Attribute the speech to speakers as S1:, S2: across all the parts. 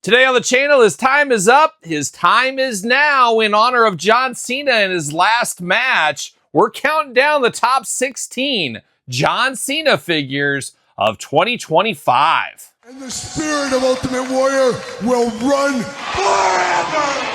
S1: Today on the channel, his time is up. His time is now. In honor of John Cena and his last match, we're counting down the top 16 John Cena figures of 2025.
S2: And the spirit of Ultimate Warrior will run forever!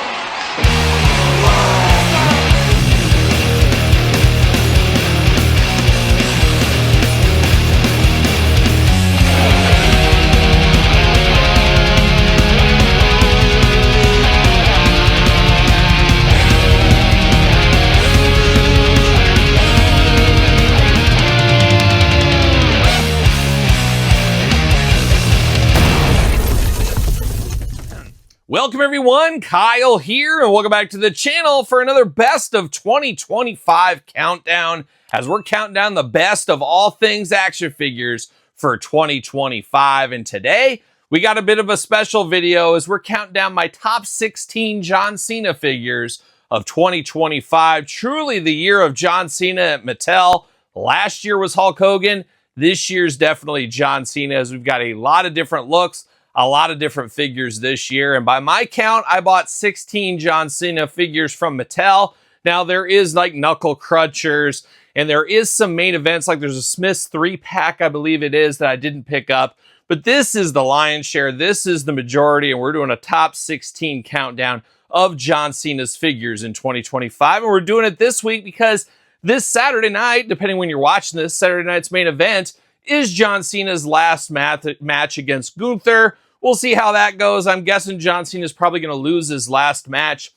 S1: Welcome everyone, Kyle here, and welcome back to the channel for another Best of 2025 countdown, as we're counting down the best of all things action figures for 2025. And today, we got a bit of a special video as we're counting down my top 16 John Cena figures of 2025. Truly the year of John Cena at Mattel. Last year was Hulk Hogan. This year's definitely John Cena, as we've got a lot of different looks, a lot of different figures this year. And by my count, I bought 16 John Cena figures from Mattel. Now, there is like Knuckle Crunchers, and there is some main events, like there's a Smith's 3-pack, I believe it is, that I didn't pick up. But this is the lion's share. This is the majority, and we're doing a top 16 countdown of John Cena's figures in 2025. And we're doing it this week because this Saturday night, depending when you're watching this, Saturday night's main event is John Cena's last match against Gunther. We'll see how that goes. I'm guessing John Cena is probably going to lose his last match.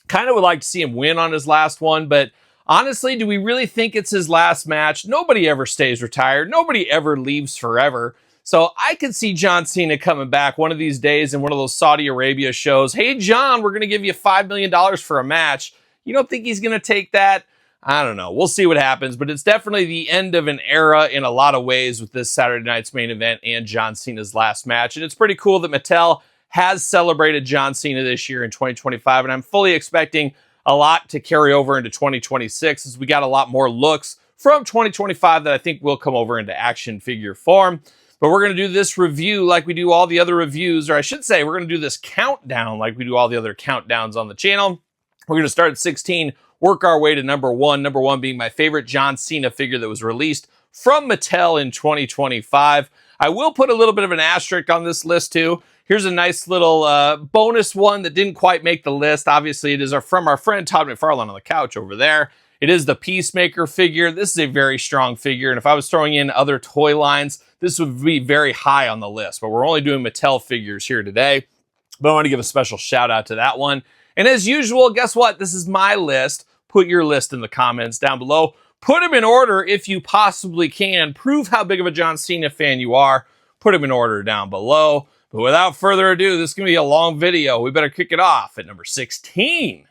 S1: Kind of would like to see him win on his last one, but honestly, do we really think it's his last match? Nobody ever stays retired. Nobody ever leaves forever. So I could see John Cena coming back one of these days in one of those Saudi Arabia shows. Hey, John, we're going to give you $5 million for a match. You don't think he's going to take that? I don't know. We'll see what happens, but it's definitely the end of an era in a lot of ways with this Saturday night's main event and John Cena's last match. And it's pretty cool that Mattel has celebrated John Cena this year in 2025, and I'm fully expecting a lot to carry over into 2026 as we got a lot more looks from 2025 that I think will come over into action figure form. But we're going to do this review like we do all the other reviews, or I should say we're going to do this countdown like we do all the other countdowns on the channel. We're going to start at 16, work our way to number one being my favorite John Cena figure that was released from Mattel in 2025. I will put a little bit of an asterisk on this list too. Here's a nice little bonus one that didn't quite make the list. Obviously, it is from our friend Todd McFarlane on the couch over there. It is the Peacemaker figure. This is a very strong figure, and if I was throwing in other toy lines, this would be very high on the list, but we're only doing Mattel figures here today. But I want to give a special shout out to that one. And as usual, guess what? This is my list. Put your list in the comments down below. Put them in order if you possibly can. Prove how big of a John Cena fan you are. Put them in order down below. But without further ado, this is going to be a long video. We better kick it off at number 16.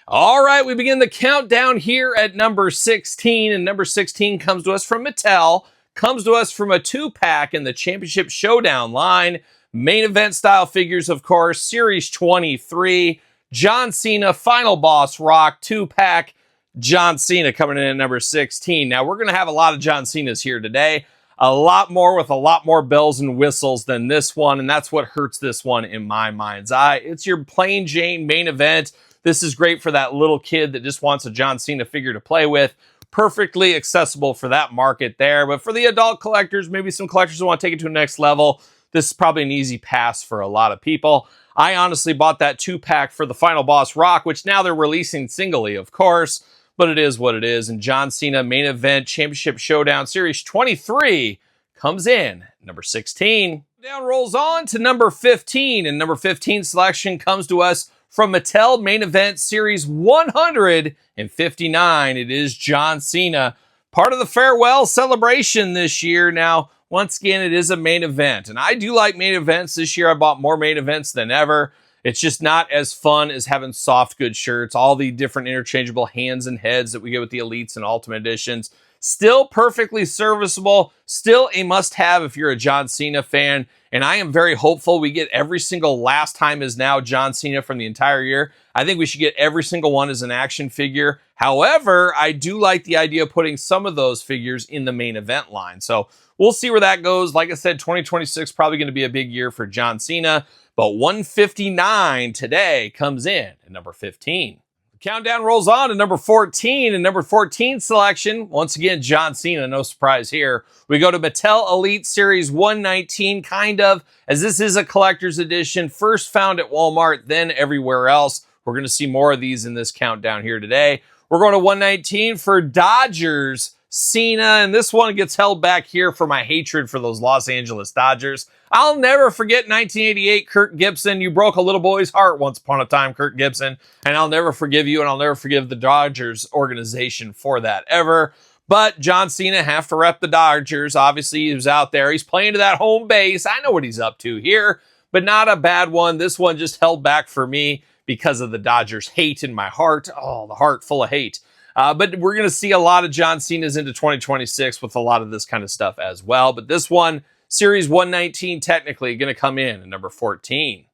S1: All right, we begin the countdown here at number 16. And number 16 comes to us from Mattel. Comes to us from a 2-pack in the Championship Showdown line. Main event style figures, of course. Series 23. John Cena, Final Boss Rock, 2-pack. John Cena coming in at number 16. Now, we're going to have a lot of John Cenas here today. A lot more with a lot more bells and whistles than this one, and that's what hurts this one in my mind's eye. It's your plain Jane main event. This is great for that little kid that just wants a John Cena figure to play with. Perfectly accessible for that market there. But for the adult collectors, maybe some collectors who want to take it to the next level, this is probably an easy pass for a lot of people. I honestly bought that 2-pack for the Final Boss Rock, which now they're releasing singly, of course, but it is what it is. And John Cena Main Event Championship Showdown Series 23 comes in number 16. Down rolls on to number 15, and number 15 selection comes to us from Mattel Main Event Series 159. It is John Cena, part of the farewell celebration this year. Now, once again, it is a main event, and I do like main events. This year, I bought more main events than ever. It's just not as fun as having soft good shirts, all the different interchangeable hands and heads that we get with the Elites and Ultimate Editions. Still perfectly serviceable, still a must-have if you're a John Cena fan, and I am very hopeful we get every single last time is now John Cena from the entire year. I think we should get every single one as an action figure. However, I do like the idea of putting some of those figures in the main event line. So we'll see where that goes. Like I said, 2026 probably going to be a big year for John Cena, but 159 today comes in at number 15. Countdown rolls on to number 14, and number 14 selection, once again, John Cena, no surprise here. We go to Mattel Elite Series 119, kind of, as this is a collector's edition, first found at Walmart, then everywhere else. We're going to see more of these in this countdown here today. We're going to 119 for Dodgers Cena, and this one gets held back here for my hatred for those Los Angeles Dodgers. I'll never forget 1988, Kirk Gibson. You broke a little boy's heart once upon a time, Kirk Gibson, and I'll never forgive you, and I'll never forgive the Dodgers organization for that ever. But John Cena have to rep the Dodgers. Obviously, he was out there. He's playing to that home base. I know what he's up to here, but not a bad one. This one just held back for me because of the Dodgers hate in my heart. Oh, the heart full of hate. But we're going to see a lot of John Cena's into 2026 with a lot of this kind of stuff as well. But this one, Series 119, technically going to come in at number 14.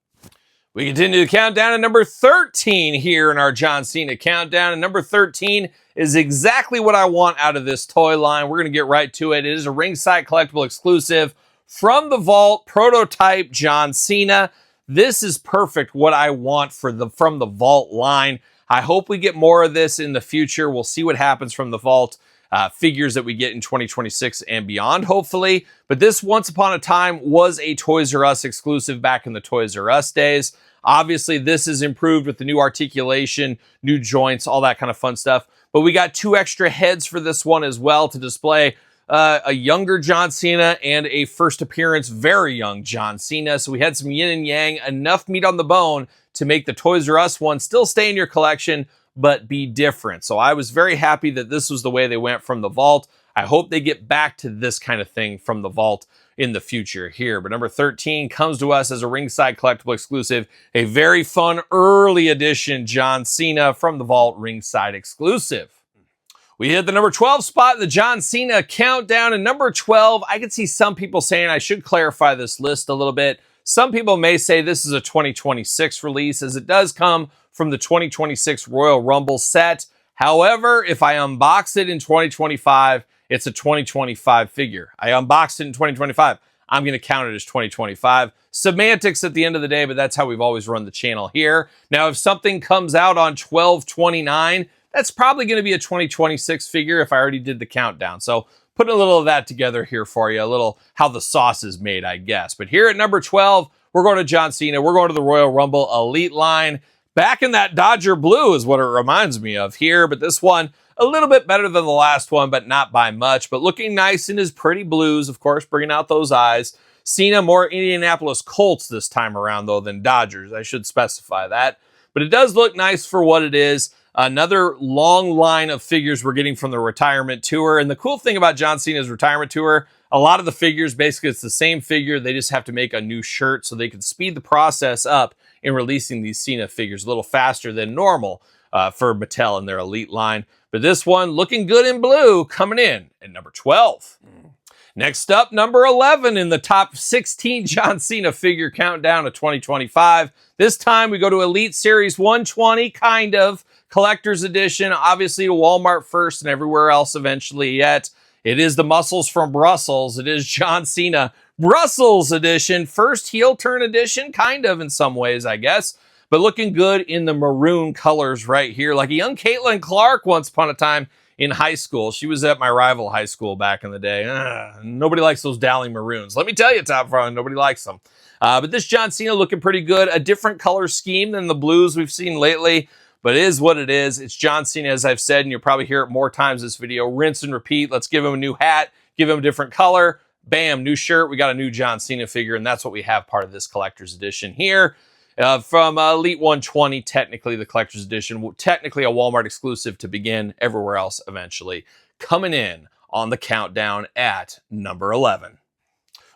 S1: We continue to count down to number 13 here in our John Cena countdown. And number 13 is exactly what I want out of this toy line. We're going to get right to it. It is a ringside collectible exclusive from the vault, prototype John Cena. This is perfect what I want from the vault line. I hope we get more of this in the future. We'll see what happens from the vault figures that we get in 2026 and beyond, hopefully. But this, once upon a time, was a Toys R Us exclusive back in the Toys R Us days. Obviously, this is improved with the new articulation, new joints, all that kind of fun stuff. But we got 2 extra heads for this one as well to display a younger John Cena and a first appearance, very young John Cena. So we had some yin and yang, enough meat on the bone to make the Toys R Us one still stay in your collection, but be different. So I was very happy that this was the way they went from the vault. I hope they get back to this kind of thing from the vault in the future here. But number 13 comes to us as a ringside collectible exclusive, a very fun early edition John Cena from the vault ringside exclusive. We hit the number 12 spot in the John Cena countdown. And number 12, I can see some people saying I should clarify this list a little bit. Some people may say this is a 2026 release, as it does come from the 2026 Royal Rumble set. However, if I unbox it in 2025, it's a 2025 figure. I unboxed it in 2025. I'm going to count it as 2025. Semantics at the end of the day, but that's how we've always run the channel here. Now, if something comes out on 12/29, that's probably going to be a 2026 figure if I already did the countdown. So put a little of that together here for you, a little how the sauce is made, I guess. But here at number 12, we're going to John Cena. We're going to the Royal Rumble Elite line. Back in that Dodger blue is what it reminds me of here. But this one, a little bit better than the last one, but not by much. But looking nice in his pretty blues, of course, bringing out those eyes. Cena, more Indianapolis Colts this time around, though, than Dodgers. I should specify that. But it does look nice for what it is. Another long line of figures we're getting from the retirement tour. And the cool thing about John Cena's retirement tour, a lot of the figures, basically it's the same figure. They just have to make a new shirt so they can speed the process up in releasing these Cena figures a little faster than normal for Mattel and their Elite line. But this one looking good in blue, coming in at number 12. Next up, number 11 in the top 16 John Cena figure countdown of 2025. This time we go to Elite Series 120, kind of. Collector's edition, obviously to Walmart first and everywhere else eventually yet. It is the Muscles from Brussels. It is John Cena Brussels edition, first heel turn edition, kind of in some ways, I guess. But looking good in the maroon colors right here, like a young Caitlin Clark once upon a time in high school. She was at my rival high school back in the day. Nobody likes those dowling maroons. Let me tell you, Top Front, nobody likes them. But this John Cena looking pretty good. A different color scheme than the blues we've seen lately. But it is what it is. It's John Cena, as I've said, and you'll probably hear it more times this video. Rinse and repeat. Let's give him a new hat, give him a different color. Bam, new shirt. We got a new John Cena figure, and that's what we have part of this collector's edition here. From Elite 120, technically the collector's edition, technically a Walmart exclusive to begin, everywhere else eventually. Coming in on the countdown at number 11.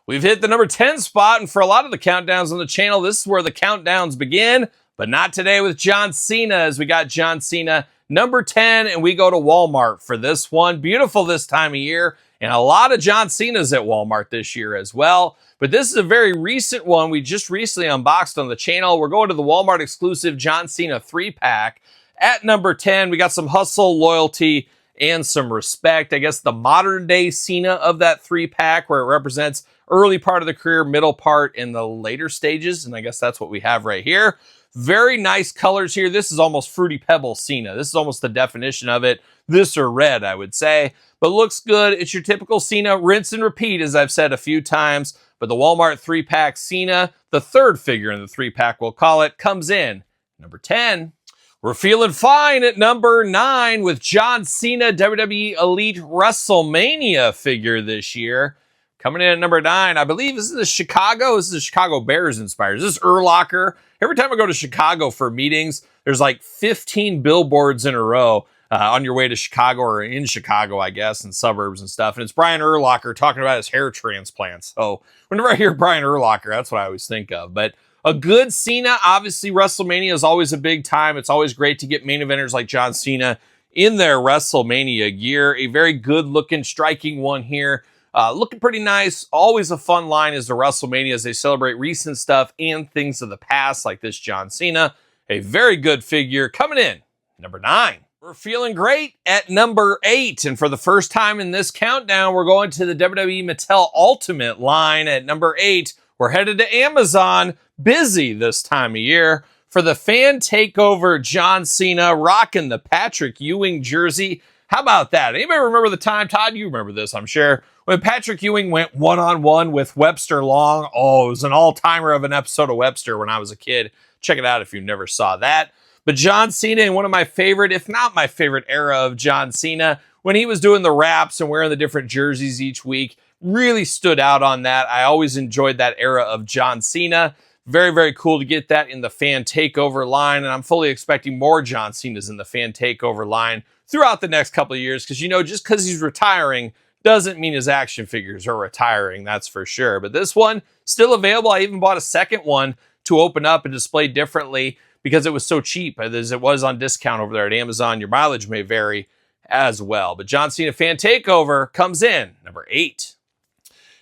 S1: We've hit the number 10 spot, and for a lot of the countdowns on the channel, this is where the countdowns begin. But not today with John Cena, as we got John Cena number 10, and we go to Walmart for this one. Beautiful this time of year, and a lot of John Cenas at Walmart this year as well. But this is a very recent one we just recently unboxed on the channel. We're going to the Walmart exclusive John Cena 3-pack. At number 10, we got some hustle, loyalty, and some respect. I guess the modern day Cena of that 3-pack, where it represents early part of the career, middle part, and the later stages. And I guess that's what we have right here. Very nice colors here. This is almost Fruity Pebble Cena. This is almost the definition of it. This or red, I would say. But looks good. It's your typical Cena. Rinse and repeat, as I've said a few times. But the Walmart 3-pack Cena, the third figure in the 3-pack, we'll call it, comes in number 10. We're feeling fine at number 9 with John Cena WWE Elite WrestleMania figure this year. Coming in at number 9, I believe this is the Chicago Bears inspired. This is Urlacher. Every time I go to Chicago for meetings, there's like 15 billboards in a row on your way to Chicago, or in Chicago, I guess, and suburbs and stuff. And it's Brian Urlacher talking about his hair transplants. So whenever I hear Brian Urlacher, that's what I always think of. But a good Cena, obviously WrestleMania is always a big time. It's always great to get main eventers like John Cena in their WrestleMania gear. A very good looking, striking one here. Looking pretty nice. Always a fun line is the WrestleMania as they celebrate recent stuff and things of the past, like this John Cena. A very good figure coming in number 9. We're feeling great at number 8. And for the first time in this countdown, we're going to the WWE Mattel Ultimate line at number 8. We're headed to Amazon, busy this time of year, for the fan takeover John Cena rocking the Patrick Ewing jersey. How about that? Anybody remember the time, Todd? You remember this, I'm sure, when Patrick Ewing went one-on-one with Webster Long. Oh, it was an all-timer of an episode of Webster when I was a kid. Check it out if you never saw that. But John Cena, in one of my favorite, if not my favorite era of John Cena, when he was doing the raps and wearing the different jerseys each week, really stood out on that. I always enjoyed that era of John Cena. Very, very cool to get that in the fan takeover line. And I'm fully expecting more John Cenas in the fan takeover line throughout the next couple of years. Because, you know, just because he's retiring doesn't mean his action figures are retiring. That's for sure. But this one, still available. I even bought a second one to open up and display differently because it was so cheap as it was on discount over there at Amazon. Your mileage may vary as well. But John Cena fan takeover comes in number 8.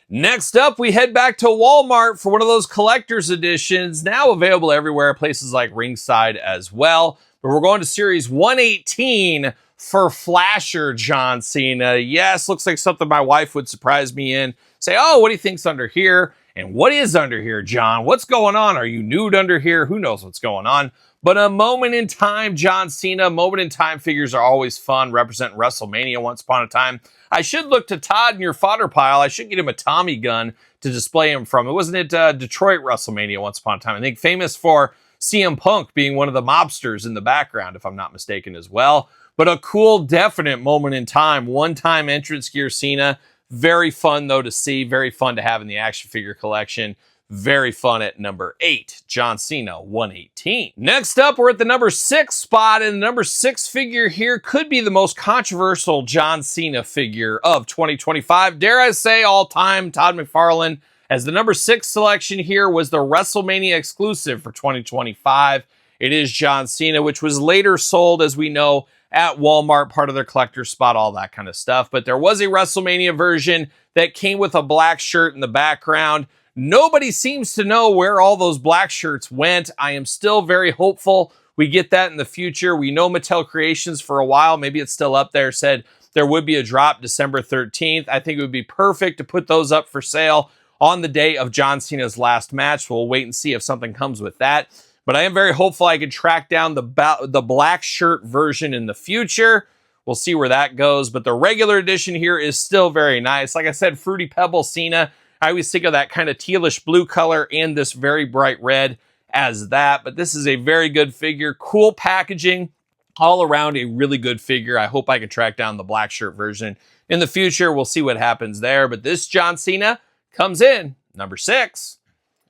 S1: Next up, we head back to Walmart for one of those collector's editions, now available everywhere, places like Ringside as well. But we're going to Series 118 for Flasher John Cena. Yes, looks like something my wife would surprise me in. Say, oh, what do you think's under here? And what is under here, John? What's going on? Are you nude under here? Who knows what's going on? But a moment in time, John Cena. Moment in time figures are always fun, representing WrestleMania once upon a time. I should look to Todd in your fodder pile. I should get him a Tommy gun to display him from. Wasn't it Detroit WrestleMania once upon a time? I think famous for CM Punk being one of the mobsters in the background, if I'm not mistaken as well. But a cool, definite moment in time. One-time entrance gear Cena. Very fun, though, to see. Very fun to have in the action figure collection. Very fun at number 8, John Cena 118. Next up, we're at the number 6 spot, and the number 6 figure here could be the most controversial John Cena figure of 2025. Dare I say all time, Todd McFarlane, as the number 6 selection here was the WrestleMania exclusive for 2025. It is John Cena, which was later sold, as we know, at Walmart, part of their collector's spot, all that kind of stuff. But there was a WrestleMania version that came with a black shirt in the background. Nobody seems to know where all those black shirts went. I am still very hopeful we get that in the future. We know Mattel Creations for a while, maybe it's still up there, said there would be a drop December 13th. I think it would be perfect to put those up for sale on the day of John Cena's last match. We'll wait and see if something comes with that. But I am very hopeful I can track down the black shirt version in the future. We'll see where that goes. But the regular edition here is still very nice. Like I said, Fruity Pebble Cena. I always think of that kind of tealish blue color and this very bright red as that. But this is a very good figure. Cool packaging. All around a really good figure. I hope I can track down the black shirt version in the future. We'll see what happens there. But this John Cena comes in number 6.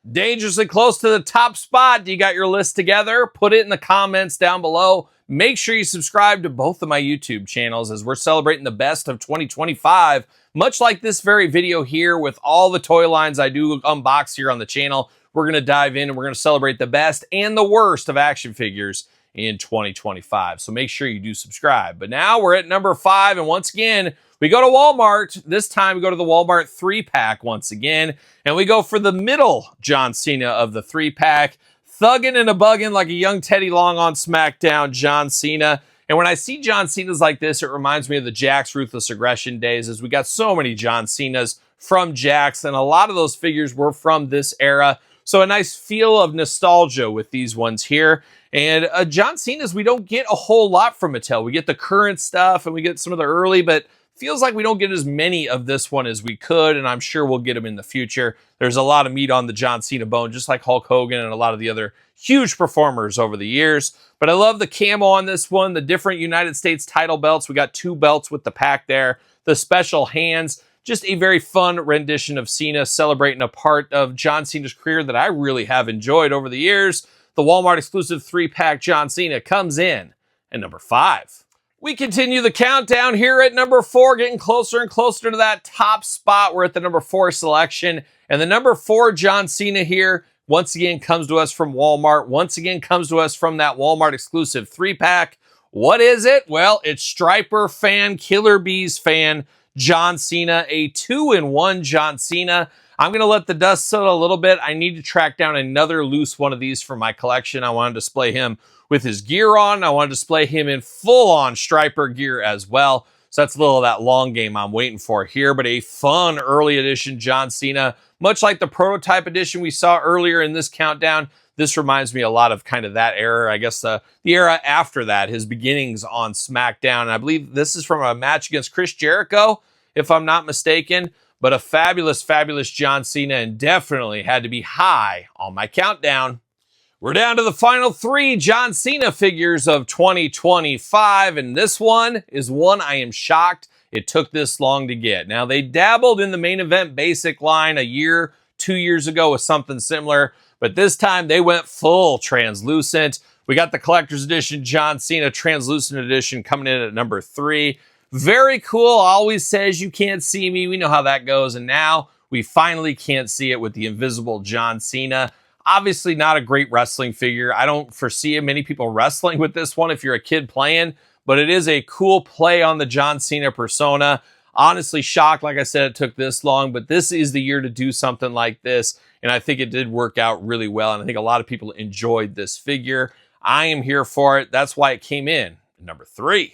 S1: Dangerously close to the top spot. You got your list together? Put it in the comments down below. Make sure you subscribe to both of my YouTube channels as we're celebrating the best of 2025. Much like this very video here with all the toy lines I do unbox here on the channel, we're going to dive in and we're going to celebrate the best and the worst of action figures in 2025. So make sure you do subscribe. But now we're at number 5. And once again, we go to Walmart. This time we go to the Walmart 3-pack once again. And we go for the middle John Cena of the 3-pack. Thuggin' and a buggin' like a young Teddy Long on SmackDown, John Cena. And when I see John Cena's like this, it reminds me of the Jakks Ruthless Aggression days, as we got so many John Cena's from Jakks, and a lot of those figures were from this era. So a nice feel of nostalgia with these ones here. And John Cena's, we don't get a whole lot from Mattel. We get the current stuff and we get some of the early, but feels like we don't get as many of this one as we could, and I'm sure we'll get them in the future. There's a lot of meat on the John Cena bone, just like Hulk Hogan and a lot of the other huge performers over the years. But I love the camo on this one, the different United States title belts. We got 2 belts with the pack there, the special hands. Just a very fun rendition of Cena celebrating a part of John Cena's career that I really have enjoyed over the years. The Walmart exclusive 3-pack John Cena comes in at number 5. We continue the countdown here at number 4, getting closer and closer to that top spot. We're at the number 4 selection. And the number 4 John Cena here, once again, comes to us from Walmart. Once again, comes to us from that Walmart exclusive 3-pack. What is it? Well, it's Striper fan, Killer Bees fan, John Cena, a 2-in-1 John Cena. I'm going to let the dust settle a little bit. I need to track down another loose one of these for my collection. I want to display him with his gear on. I want to display him in full-on Striper gear as well. So that's a little of that long game I'm waiting for here, but a fun early edition John Cena, much like the prototype edition we saw earlier in this countdown. This reminds me a lot of kind of that era. I guess the era after that, his beginnings on SmackDown. And I believe this is from a match against Chris Jericho, if I'm not mistaken. But a fabulous, fabulous John Cena, and definitely had to be high on my countdown. We're down to the final 3 John Cena figures of 2025, and this one is one I am shocked it took this long to get. Now, they dabbled in the main event basic line a year, 2 years ago with something similar, but this time they went full translucent. We got the collector's edition John Cena translucent edition coming in at number 3. Very cool. Always says you can't see me. We know how that goes. And now we finally can't see it with the invisible John Cena. Obviously not a great wrestling figure. I don't foresee many people wrestling with this one if you're a kid playing, but it is a cool play on the John Cena persona. Honestly shocked, like I said, it took this long, but this is the year to do something like this. And I think it did work out really well. And I think a lot of people enjoyed this figure. I am here for it. That's why it came in at number 3.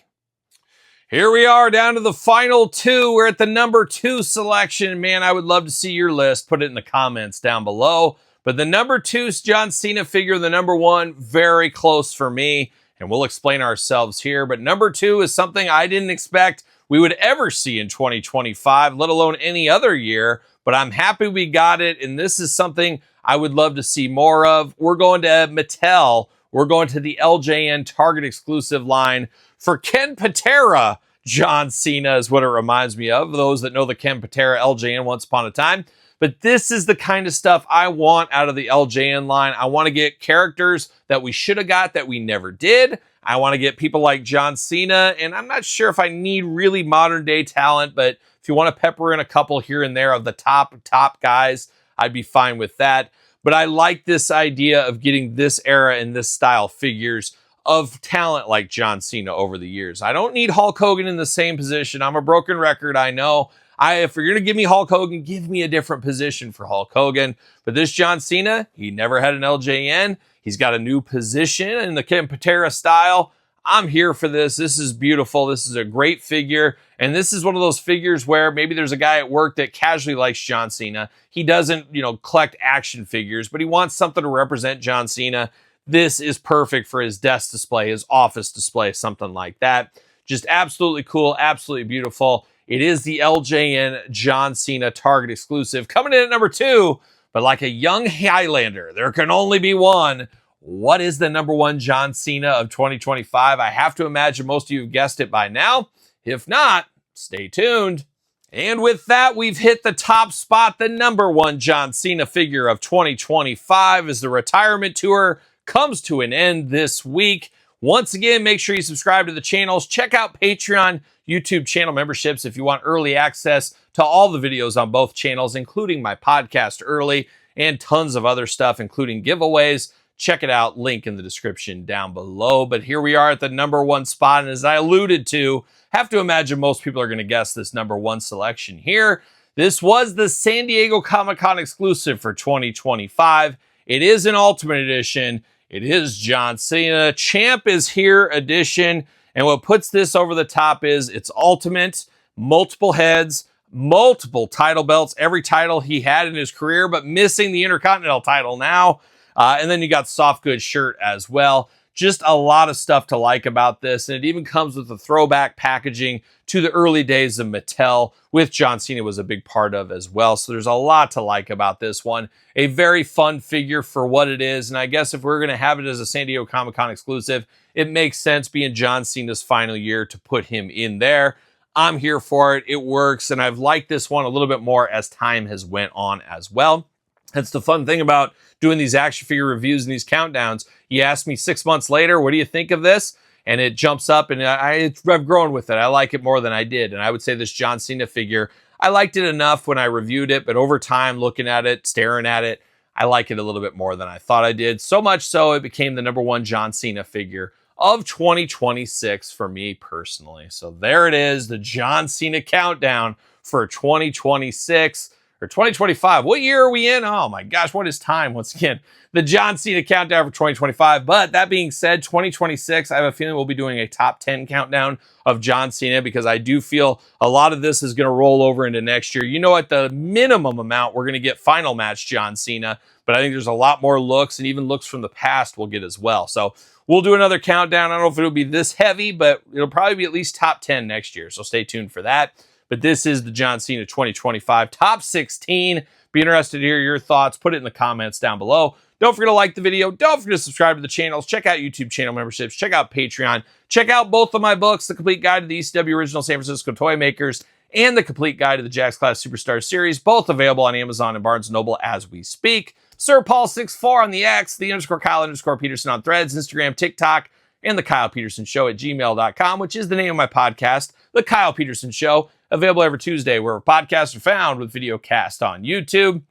S1: Here we are down to the final 2. We're at the number 2 selection. Man, I would love to see your list. Put it in the comments down below. But the number 2 John Cena figure, the number 1, very close for me. And we'll explain ourselves here. But number 2 is something I didn't expect we would ever see in 2025, let alone any other year. But I'm happy we got it. And this is something I would love to see more of. We're going to Mattel. We're going to the LJN Target exclusive line for Ken Patera. John Cena is what it reminds me of. Those that know the Ken Patera LJN once upon a time. But this is the kind of stuff I want out of the LJN line. I want to get characters that we should have got that we never did. I want to get people like John Cena. And I'm not sure if I need really modern day talent, but if you want to pepper in a couple here and there of the top guys, I'd be fine with that. But I like this idea of getting this era and this style figures of talent like John Cena over the years. I don't need Hulk Hogan in the same position. I'm a broken record, I know. If you're going to give me Hulk Hogan, give me a different position for Hulk Hogan. But this John Cena, he never had an LJN. He's got a new position in the Ken Patera style. I'm here for this. This is beautiful. This is a great figure. And this is one of those figures where maybe there's a guy at work that casually likes John Cena. He doesn't, collect action figures, but he wants something to represent John Cena. This is perfect for his desk display, his office display, something like that. Just absolutely cool, absolutely beautiful. It is the LJN John Cena Target exclusive. Coming in at number 2, but like a young Highlander, there can only be one. What is the number 1 John Cena of 2025? I have to imagine most of you have guessed it by now. If not, stay tuned. And with that, we've hit the top spot. The number 1 John Cena figure of 2025 as the retirement tour comes to an end this week. Once again, make sure you subscribe to the channels. Check out Patreon, YouTube channel memberships if you want early access to all the videos on both channels, including my podcast early and tons of other stuff, including giveaways. Check it out. Link in the description down below. But here we are at the number 1 spot. And as I alluded to, have to imagine most people are going to guess this number 1 selection here. This was the San Diego Comic-Con exclusive for 2025. It is an Ultimate Edition. It is John Cena. Champ is Here edition. And what puts this over the top is it's ultimate, multiple heads, multiple title belts, every title he had in his career, but missing the Intercontinental title now. And then you got soft goods shirt as well. Just a lot of stuff to like about this. And it even comes with the throwback packaging to the early days of Mattel, which John Cena was a big part of as well. So there's a lot to like about this one. A very fun figure for what it is. And I guess if we're going to have it as a San Diego Comic-Con exclusive, it makes sense being John Cena's final year to put him in there. I'm here for it. It works. And I've liked this one a little bit more as time has went on as well. That's the fun thing about doing these action figure reviews and these countdowns. You ask me 6 months later, what do you think of this? And it jumps up, and I've grown with it. I like it more than I did. And I would say this John Cena figure, I liked it enough when I reviewed it, but over time, looking at it, staring at it, I like it a little bit more than I thought I did. So much so, it became the #1 John Cena figure of 2026 for me personally. So there it is, the John Cena countdown for 2026. Or 2025. What year are we in? Oh my gosh, what is time? Once again, the John Cena countdown for 2025. But that being said, 2026, I have a feeling we'll be doing a top 10 countdown of John Cena because I do feel a lot of this is going to roll over into next year. You know, at the minimum amount, we're going to get final match John Cena, but I think there's a lot more looks, and even looks from the past we'll get as well. So we'll do another countdown. I don't know if it'll be this heavy, but it'll probably be at least top 10 next year. So stay tuned for that. But this is the John Cena 2025 top 16. Be interested to hear your thoughts. Put it in the comments down below. Don't forget to like the video. Don't forget to subscribe to the channels. Check out YouTube channel memberships. Check out Patreon. Check out both of my books, The Complete Guide to the ECW Original San Francisco Toy Makers and The Complete Guide to the Jakks Class Superstar Series, both available on Amazon and Barnes & Noble as we speak. Sir Paul64 on the X, _Kyle_Peterson on Threads, Instagram, TikTok, and The Kyle Peterson Show at gmail.com, which is the name of my podcast, The Kyle Peterson Show, available every Tuesday where podcasts are found with video cast on YouTube.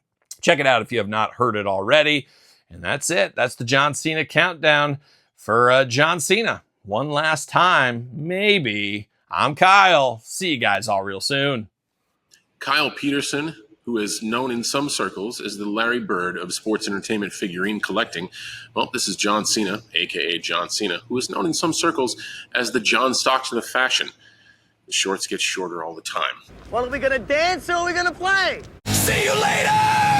S1: Check it out if you have not heard it already. And that's it. That's the John Cena countdown for John Cena. One last time, maybe. I'm Kyle. See you guys all real soon.
S3: Kyle Peterson, who is known in some circles as the Larry Bird of sports entertainment figurine collecting. Well, this is John Cena, a.k.a. John Cena, who is known in some circles as the John Stockton of fashion. The shorts get shorter all the time.
S4: Well, are we going to dance or are we going to play?
S2: See you later!